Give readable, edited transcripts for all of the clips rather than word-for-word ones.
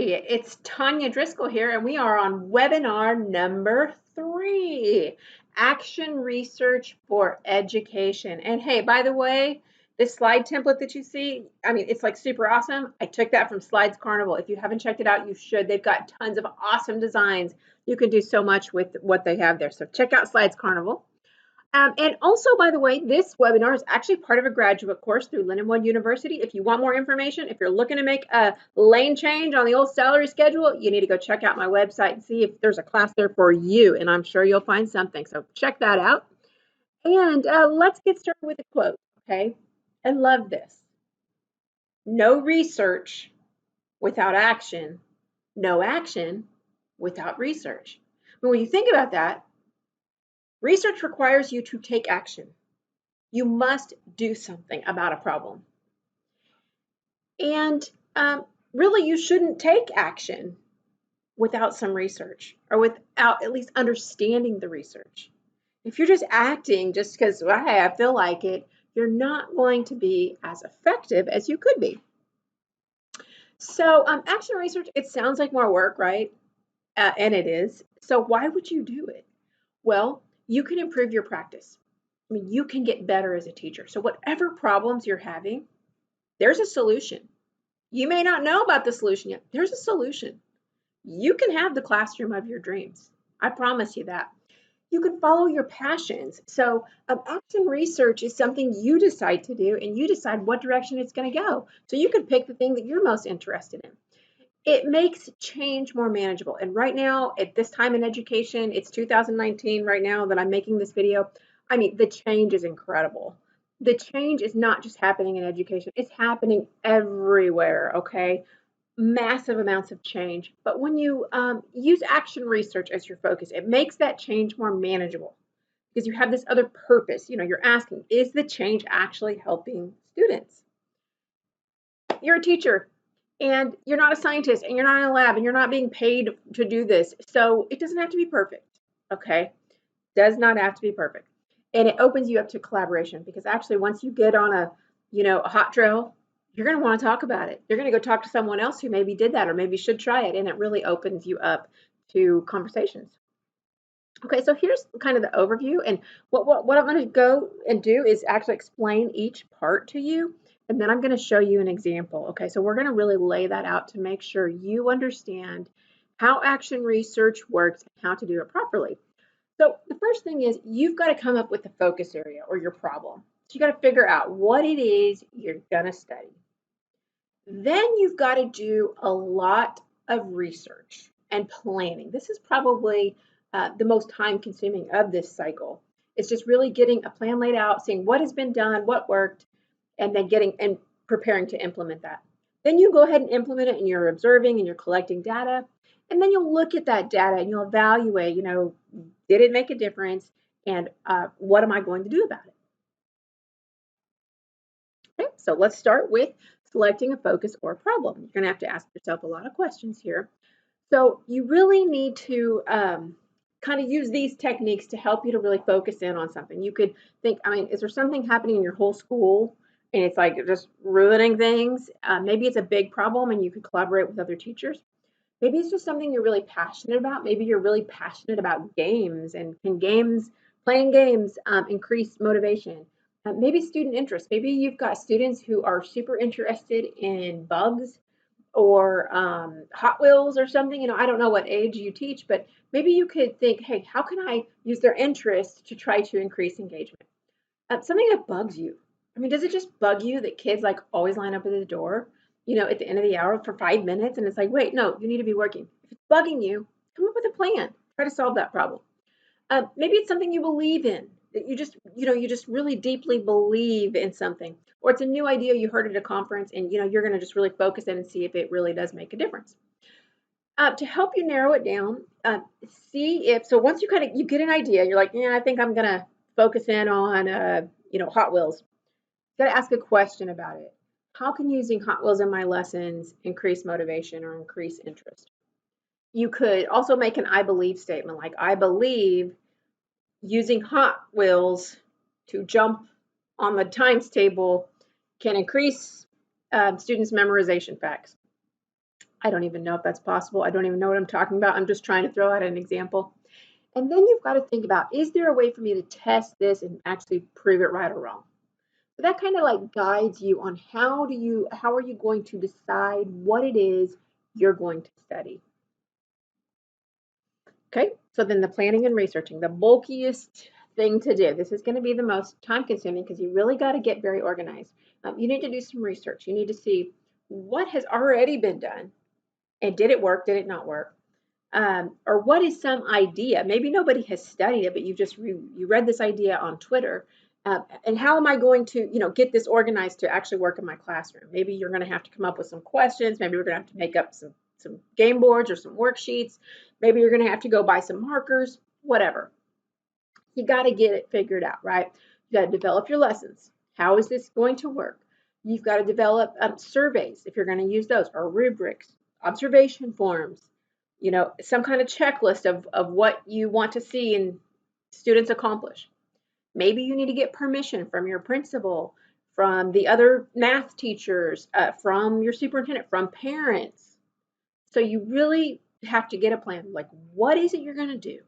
Hey, it's Tanya Driscoll here, and we are on webinar number 3, Action Research for Education. And hey, by the way, this slide template that you see, I mean, it's like super awesome. I took that from Slides Carnival. If you haven't checked it out, you should. They've got tons of awesome designs. You can do so much with what they have there. So check out Slides Carnival. And also, by the way, this webinar is actually part of a graduate course through Lindenwood University. If you want more information, if you're looking to make a lane change on the old salary schedule, you need to go check out my website and see if there's a class there for you, and I'm sure you'll find something. So check that out. And let's get started with a quote, okay? I love this. No research without action, no action without research. But when you think about that, research requires you to take action. You must do something about a problem. And really, you shouldn't take action without some research or without at least understanding the research. If you're just acting just because, well, hey, I feel like it, you're not going to be as effective as you could be. So action research, it sounds like more work, right? And it is. So why would you do it? Well, you can improve your practice. I mean, you can get better as a teacher. So whatever problems you're having, there's a solution. You may not know about the solution yet. There's a solution. You can have the classroom of your dreams. I promise you that. You can follow your passions. So action research is something you decide to do, and you decide what direction it's going to go. So you can pick the thing that you're most interested in. It makes change more manageable. And right now, at this time in education, it's 2019 right now that I'm making this video. I mean, the change is incredible. The change is not just happening in education, it's happening everywhere, okay? Massive amounts of change. But when you use action research as your focus, it makes that change more manageable because you have this other purpose. You know, you're asking, is the change actually helping students? You're a teacher and you're not a scientist and you're not in a lab and you're not being paid to do this. So it doesn't have to be perfect, okay? Does not have to be perfect. And it opens you up to collaboration because actually once you get on a hot trail, you're going to want to talk about it. You're going to go talk to someone else who maybe did that or maybe should try it, and it really opens you up to conversations. Okay, so here's kind of the overview, and what I'm going to go and do is actually explain each part to you, and then I'm going to show you an example. Okay, so we're going to really lay that out to make sure you understand how action research works and how to do it properly. So the first thing is you've got to come up with the focus area or your problem. So you got to figure out what it is you're going to study. Then you've got to do a lot of research and planning. This is probably the most time consuming of this cycle. It's just really getting a plan laid out, seeing what has been done, what worked, and then getting and preparing to implement that. Then you go ahead and implement it and you're observing and you're collecting data. And then you'll look at that data and you'll evaluate, did it make a difference? And what am I going to do about it? Okay, so let's start with selecting a focus or a problem. You're going to have to ask yourself a lot of questions here. So you really need to kind of use these techniques to help you to really focus in on something. You could think, I mean, is there something happening in your whole school and it's like just ruining things? Maybe it's a big problem and you could collaborate with other teachers. Maybe it's just something you're really passionate about. Maybe you're really passionate about games, and can playing games increase motivation? Maybe student interest. Maybe you've got students who are super interested in bugs or Hot Wheels or something. I don't know what age you teach, but maybe you could think, hey, how can I use their interest to try to increase engagement? Something that bugs you. I mean, does it just bug you that kids like always line up at the door, at the end of the hour for 5 minutes? And it's like, wait, no, you need to be working. If it's bugging you, come up with a plan. Try to solve that problem. Maybe it's something you believe in, that you just really deeply believe in something, or it's a new idea you heard at a conference, and you're going to just really focus in and see if it really does make a difference. To help you narrow it down, see if so. Once you get an idea, you're like, yeah, I think I'm going to focus in on Hot Wheels. You got to ask a question about it. How can using Hot Wheels in my lessons increase motivation or increase interest? You could also make an I believe statement, like I believe using Hot Wheels to jump on the times table can increase students' memorization facts. I don't even know if that's possible. I don't even know what I'm talking about. I'm just trying to throw out an example. And then you've got to think about, is there a way for me to test this and actually prove it right or wrong? So that kind of like guides you on how are you going to decide what it is you're going to study. Okay, so then the planning and researching, the bulkiest thing to do. This is going to be the most time consuming because you really got to get very organized. You need to do some research. You need to see what has already been done and did it work, did it not work? Or what is some idea? Maybe nobody has studied it, but you read this idea on Twitter. And how am I going to, get this organized to actually work in my classroom? Maybe you're going to have to come up with some questions. Maybe we're going to have to make up some game boards or some worksheets. Maybe you're going to have to go buy some markers, whatever. You got to get it figured out, right? You got to develop your lessons. How is this going to work? You've got to develop surveys if you're going to use those, or rubrics, observation forms, some kind of checklist of what you want to see in students accomplish. Maybe you need to get permission from your principal, from the other math teachers, from your superintendent, from parents. So you really have to get a plan. Like, what is it you're going to do?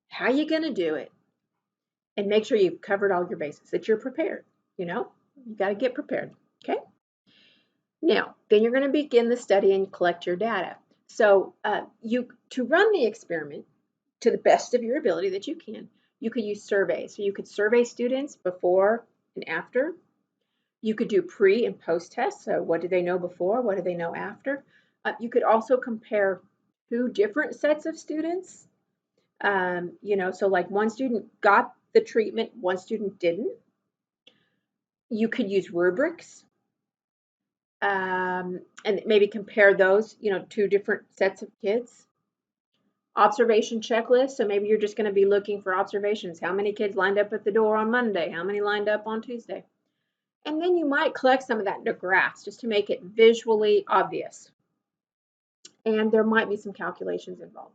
How are you going to do it? And make sure you've covered all your bases, that you're prepared. You got to get prepared. Okay. Now, then you're going to begin the study and collect your data. So to run the experiment to the best of your ability that you can, you could use surveys. So you could survey students before and after. You could do pre and post tests. So what did they know before? What do they know after? You could also compare two different sets of students. So like one student got the treatment, one student didn't. You could use rubrics. And maybe compare those, two different sets of kids. Observation checklist. So maybe you're just going to be looking for observations. How many kids lined up at the door on Monday? How many lined up on Tuesday? And then you might collect some of that into graphs just to make it visually obvious. And there might be some calculations involved.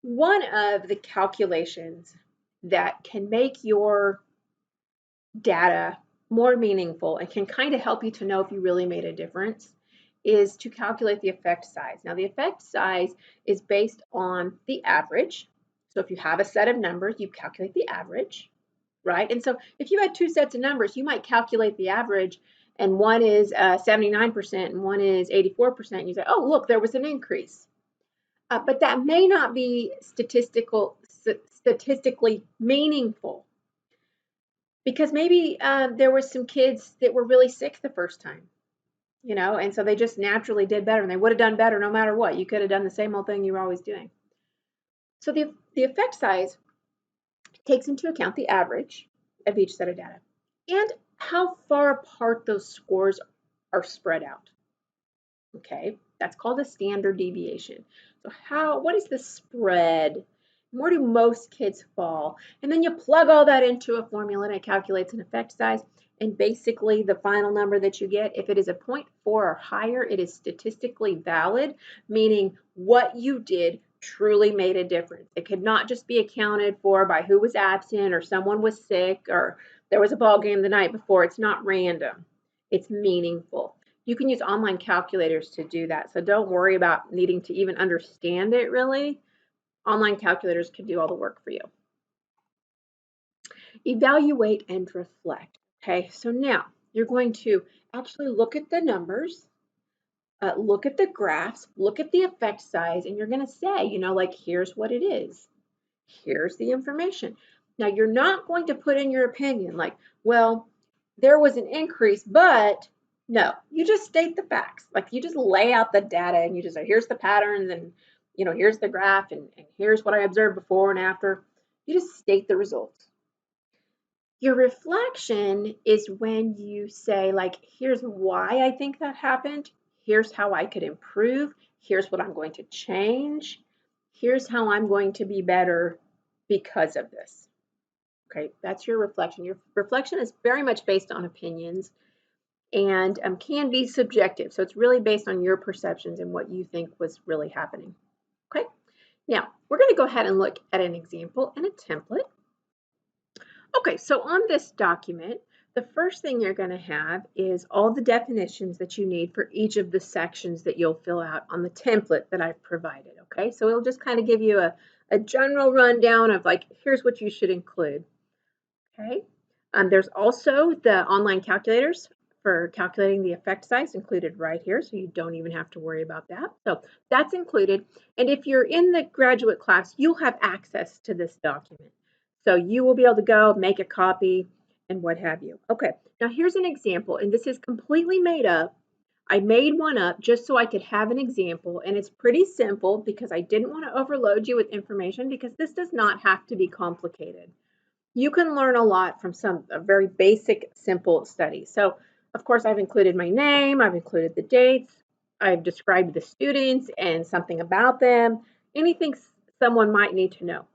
One of the calculations that can make your data more meaningful and can kind of help you to know if you really made a difference is to calculate the effect size. Now, the effect size is based on the average. So if you have a set of numbers, you calculate the average, right? And so if you had two sets of numbers, you might calculate the average, and one is 79% and one is 84%. And you say, oh, look, there was an increase. But that may not be statistically meaningful, because maybe there were some kids that were really sick the first time, and so they just naturally did better, and they would have done better no matter what. You could have done the same old thing you were always doing. So the effect size takes into account the average of each set of data and how far apart those scores are spread out. Okay, that's called a standard deviation. So what is the spread? Where do most kids fall? And then you plug all that into a formula and it calculates an effect size. And basically the final number that you get, if it is a 0.4 or higher, it is statistically valid, meaning what you did truly made a difference. It could not just be accounted for by who was absent or someone was sick or there was a ball game the night before. It's not random. It's meaningful. You can use online calculators to do that. So don't worry about needing to even understand it really. Online calculators can do all the work for you. Evaluate and reflect. Okay, so now you're going to actually look at the numbers, look at the graphs, look at the effect size, and you're going to say, like, here's what it is. Here's the information. Now, you're not going to put in your opinion like, well, there was an increase, but no, you just state the facts. Like, you just lay out the data and you just say, here's the patterns and, here's the graph and here's what I observed before and after. You just state the results. Your reflection is when you say, like, here's why I think that happened. Here's how I could improve. Here's what I'm going to change. Here's how I'm going to be better because of this. Okay, that's your reflection. Your reflection is very much based on opinions and can be subjective. So it's really based on your perceptions and what you think was really happening. Okay, now we're going to go ahead and look at an example and a template. Okay, so on this document, The first thing you're going to have is all the definitions that you need for each of the sections that you'll fill out on the template that I've provided, okay? So it'll just kind of give you a general rundown of like, here's what you should include, okay? There's also the online calculators for calculating the effect size included right here, so you don't even have to worry about that. So that's included. And if you're in the graduate class, you'll have access to this document. So you will be able to go make a copy and what have you. Okay, now here's an example, and this is completely made up. I made one up just so I could have an example, and it's pretty simple because I didn't want to overload you with information because this does not have to be complicated. You can learn a lot from a very basic, simple study. So, of course, I've included my name, I've included the dates, I've described the students and something about them, anything someone might need to know.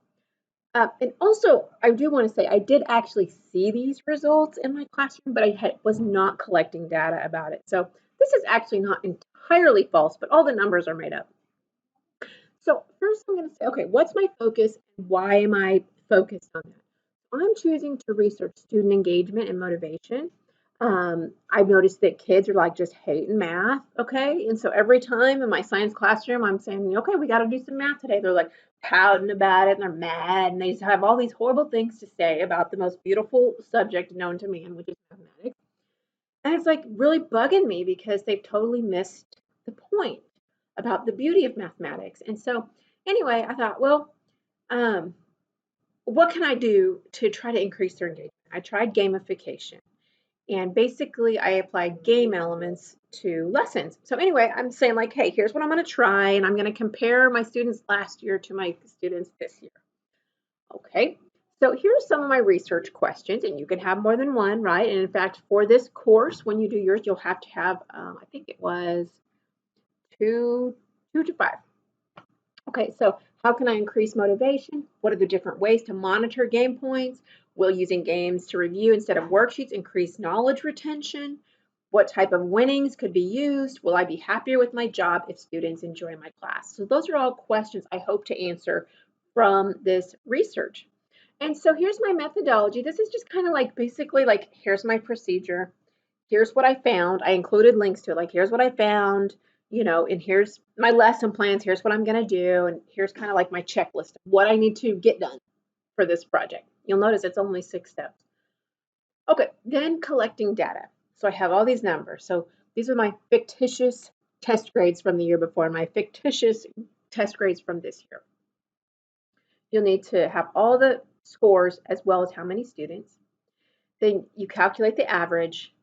And also, I do want to say I did actually see these results in my classroom, but I was not collecting data about it. So this is actually not entirely false, but all the numbers are made up. So first I'm going to say, okay, what's my focus? Why am I focused on that? I'm choosing to research student engagement and motivation. I've noticed that kids are like just hating math, okay? And so every time in my science classroom, I'm saying, okay, we got to do some math today. They're like pouting about it and they're mad and they just have all these horrible things to say about the most beautiful subject known to man, which is mathematics. And it's like really bugging me because they've totally missed the point about the beauty of mathematics. And so, anyway, I thought, well, um, what can I do to try to increase their engagement? I tried gamification. And basically, I applied game elements to lessons. So, anyway, I'm saying, like, hey, here's what I'm going to try, and I'm going to compare my students last year to my students this year. Okay, so here's some of my research questions, and you can have more than one, right? And in fact, for this course, when you do yours, you'll have to have, I think it was two to five. Okay, so how can I increase motivation? What are the different ways to monitor game points? Will using games to review instead of worksheets increase knowledge retention? What type of winnings could be used? Will I be happier with my job if students enjoy my class? So those are all questions I hope to answer from this research. And so here's my methodology. This is just kind of like basically like here's my procedure. Here's what I found. I included links to it. Like here's what I found, and here's my lesson plans. Here's what I'm going to do. And here's kind of like my checklist of what I need to get done for this project. You'll notice it's only 6 steps. Okay, then collecting data. So I have all these numbers. So these are my fictitious test grades from the year before, my fictitious test grades from this year. You'll need to have all the scores as well as how many students. Then you calculate the average,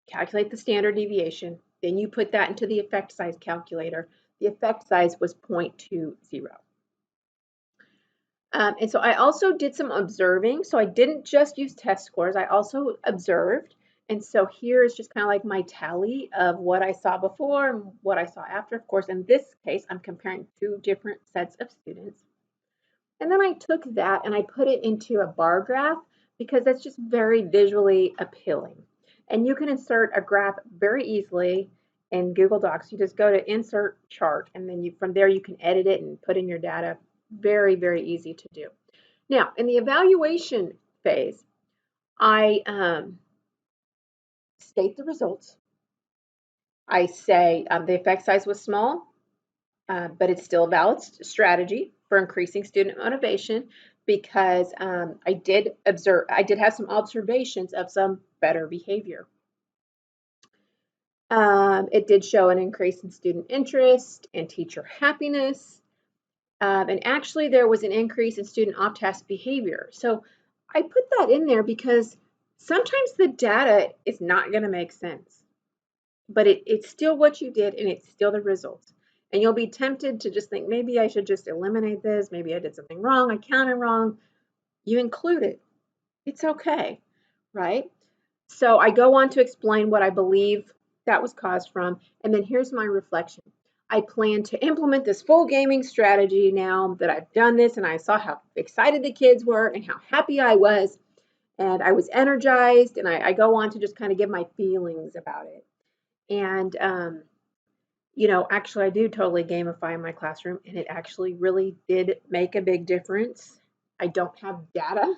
calculate the standard deviation, then you put that into the effect size calculator. The effect size was 0.20. And so I also did some observing. So I didn't just use test scores, I also observed. And so here is just kind of like my tally of what I saw before and what I saw after. Of course, in this case, I'm comparing 2 different sets of students. And then I took that and I put it into a bar graph because that's just very visually appealing. And you can insert a graph very easily in Google Docs. You just go to insert chart and then from there you can edit it and put in your data. Very, very easy to do. Now, in the evaluation phase, I state the results. I say the effect size was small, but it's still a valid strategy for increasing student motivation because I did have some observations of some better behavior. It did show an increase in student interest and teacher happiness. And actually there was an increase in student off-task behavior. So I put that in there because sometimes the data is not going to make sense, but it's still what you did and it's still the results. And you'll be tempted to just think, maybe I should just eliminate this. Maybe I did something wrong. I counted wrong. You include it. It's okay, right? So I go on to explain what I believe that was caused from. And then here's my reflection. I plan to implement this full gaming strategy now that I've done this and I saw how excited the kids were and how happy I was. And I was energized. And I go on to just kind of give my feelings about it. And actually I do totally gamify my classroom and it actually really did make a big difference. I don't have data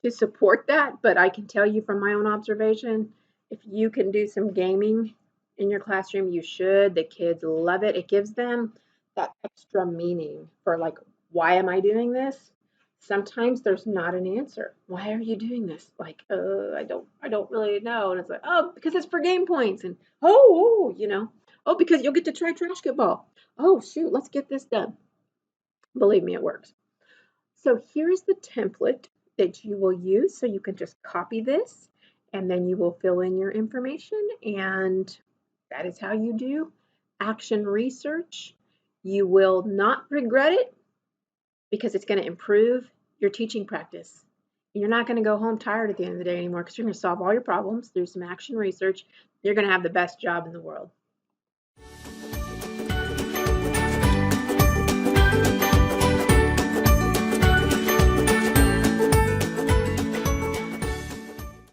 to support that, but I can tell you from my own observation, if you can do some gaming in your classroom, you should. The kids love it. It gives them that extra meaning for like, why am I doing this? Sometimes there's not an answer. Why are you doing this? Like, I don't really know. And it's like, oh, because it's for game points. And oh, because you'll get to try trash ball. Oh, shoot, let's get this done. Believe me, it works. So here's the template that you will use. So you can just copy this and then you will fill in your information, and that is how you do action research. You will not regret it because it's going to improve your teaching practice. You're not going to go home tired at the end of the day anymore because you're going to solve all your problems through some action research. You're going to have the best job in the world.